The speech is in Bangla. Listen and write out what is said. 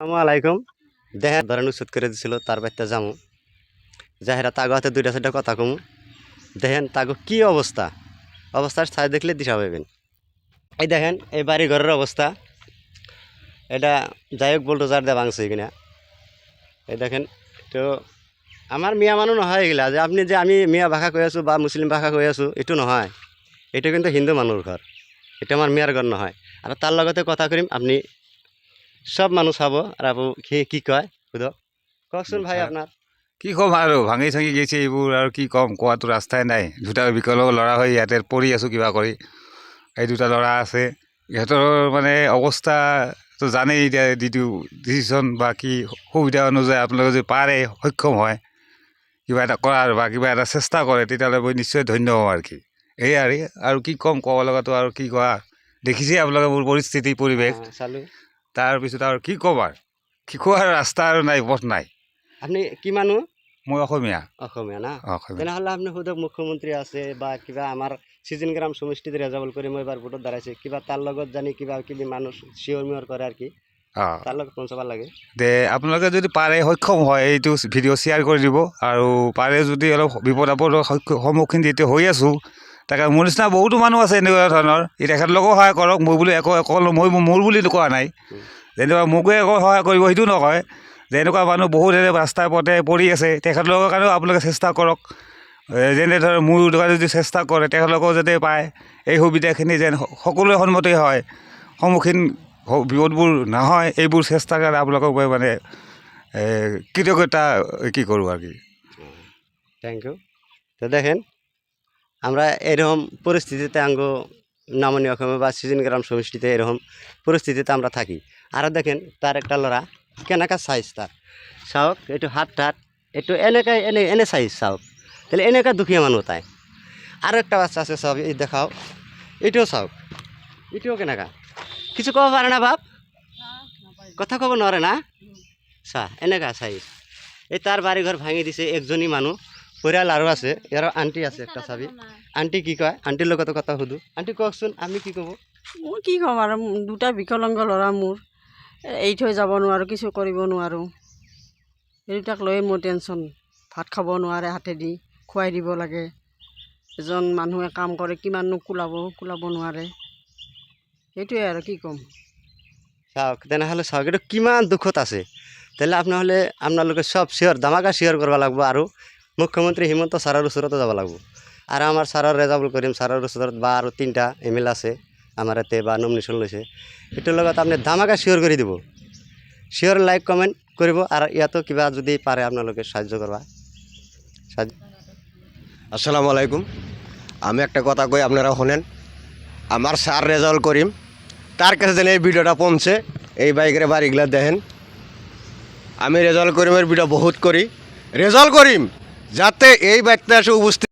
আসসালামু আলাইকুম। দেখেন ধরেন উচ্ছেদ করে দিছিল তার বাড়িতে যামু যাহেরা তাগো হাতে দুইটা চারটা কথা কমু দেখেন তাগো কি অবস্থা অবস্থার ছাই দেখলে দিশা পাইবেন। এই দেখেন এই বাড়ি ঘরের অবস্থা এটা যাই হোক বুলডোজার দিয়ে ভাঙছে কিনা। এই দেখেন তো আমার মিয়া মানুষ নহয় এগুলা যে আপনি যে আমি মিয়া ভাষা কৈ আছোঁ বা মুসলিম ভাষা কৈ আছোঁ এইটো নহয়, এইটো কিন্তু হিন্দু মানুহৰ ঘৰ, এটা আমার মিয়ার ঘর নহয়। আর তার লগতে কথা করিম আপনি সব মানুষ চাব আর আপু কি কয় সুধক কওকচোন ভাই আপনার। কি ক'ম আৰু ভাঙি চাঙি গৈছে এইবোৰ আৰু কি ক'ম, কোৱাটো ৰাস্তাই নাই। দুটা বিকলাংগ ল'ৰা হৈ ইয়াতে পৰি আছোঁ কিবা কৰি। এই দুটা ল'ৰা আছে, ইহঁতৰ মানে অৱস্থাটো জানেই। এতিয়া যিটো ডিচিশ্যন বা কি সুবিধা অনুযায়ী আপোনালোকে যদি পাৰে সক্ষম হয় কিবা এটা কৰাৰ বা কিবা এটা চেষ্টা কৰে তেতিয়াহ'লে মই নিশ্চয় ধন্য হওঁ আৰু কি। এইয়াই আৰু কি ক'ম, ক'ব লগাটো আৰু কি কোৱা, দেখিছেই আপোনালোকে মোৰ পৰিস্থিতি পৰিৱেশ। চালো তাৰপিছত আৰু কি ক'ম, আৰু কি কোৱাৰ ৰাস্তা আৰু নাই, পথ নাই। আপনি কি মানুহ? মই অসমীয়া। অসমীয়া না? অসমীয়া। তেনেহ'লে আপনি সুধক মুখ্যমন্ত্ৰী আছে বা কিবা আমাৰ চিজন গ্ৰাম সমষ্টিত ৰেজাবল কৰি মই এবাৰ ভোটত দাঁড়াইছে কিবা তাৰ লগত জানি কিবা কিবি মানুহ চিঞৰ মিয়ৰ কৰে আৰু কি অঁ, তাৰ লগত পঞ্চাব লাগে। দে আপোনালোকে যদি পাৰে সক্ষম হয় এইটো ভিডিঅ' শ্বেয়াৰ কৰি দিব। আৰু পাৰে যদি অলপ বিপদ আপদৰ সন্মুখীন যেতিয়া হৈ আছোঁ, তাকে মোৰ নিচিনা বহুতো মানুহ আছে এনেকুৱা ধৰণৰ, তেখেতলোকেও সহায় কৰক। মই বুলি অকল মোৰ বুলি কোৱা নাই, যেনিবা মোকে একো সহায় কৰিব সেইটো নকয়। যে এনেকুৱা মানুহ বহুত এনে ৰাস্তাই পথে পৰি আছে, তেখেতলোকৰ কাৰণেও আপোনালোকে চেষ্টা কৰক। যেনে ধৰক মোৰ দোকানে যদি চেষ্টা কৰে তেখেতলোকেও যাতে পায় এই সুবিধাখিনি, যেন সকলোৱে সন্মতি হয়, সন্মুখীন বিপদবোৰ নহয়, এইবোৰ চেষ্টা কৰি আপোনালোকক মই মানে কৃতজ্ঞতা কি কৰোঁ আর কি। Thank you. তো দেখেন আমরা এরকম পরিস্থিতিতে আঙ্গ নামনি অসমে বা সিজন গ্রাম সমষ্টিতে এরকম পরিস্থিতিতে আমরা থাকি। আরও দেখেন তার একটা লড়া কেনাকা সাইজ তার চাওক, এইটো হাত টাত এইটো এনেকৈ এনে সাইজ চাওক, তাহলে এনেকুৱা দুখীয়া মানুহ তাই। আৰু একটা বাচ্চা আছে চাওক, এই দেখাও, এইটোও চাওক, এইটোও কেনেকা কিছু ক'ব পাৰে না বাপ? কথা ক'ব নোৱাৰে না? চা এনেকা সাইজ। এই তার বাড়ি ঘর ভাঙি দিছে একজনী মানুহ, পৰিয়াল আৰু আছে, ইয়াৰ আণ্টি আছে একটা চাবি। আণ্টি কি কয়, আণ্টিৰ লগতো কথা সুধো। আণ্টি কওকচোন আমি কি ক'ব? মোৰ কি ক'ম আৰু, দুটা বিকলাংগ ল'ৰা মোৰ, এৰি থৈ যাব নোৱাৰোঁ, কিছু কৰিব নোৱাৰোঁ। এই দুটাক লৈ মোৰ টেনশ্যন। ভাত খাব নোৱাৰে হাতেদি, খুৱাই দিব লাগে। এজন মানুহে কাম কৰে কিমাননো কুলাব নোৱাৰে। সেইটোৱে আৰু কি ক'ম। চাওক তেনেহ'লে চাওক এইটো কিমান দুখত আছে। তেতিয়াহ'লে আপোনালোকে চব শ্বেয়াৰ ধামাকা শ্বেয়াৰ কৰিব লাগিব আৰু মুখ্যমন্ত্ৰী হিমন্ত ছাৰৰ ওচৰতো যাব লাগিব। আৰু আমাৰ ছাৰৰ ৰেজাবল কৰিম, ছাৰৰ ওচৰত বা আৰু 3টা ML আছে আমাৰ ইয়াতে বা নমিনেশ্যন লৈছে, সেইটোৰ লগত আপুনি ধামাকা শ্বেয়াৰ কৰি দিব। শ্বেয়াৰ লাইক কমেণ্ট কৰিব আৰু ইয়াতো কিবা যদি পাৰে আপোনালোকে সাহায্য করবা। আসসালামু আলাইকুম। আমি একটা কথা কই আপনারা শোনেন। আমার স্যার রেজাল্ট করিম, তার কাছে যেন এই ভিডিওটা পৌঁছে, এই বাইকের বাড়িগুলা দেখেন। আমি রেজাল্ট করিমের ভিডিও বহুত করি, রেজাল্ট করিম যাতে এই বাড়িতে এসে উপস্থিত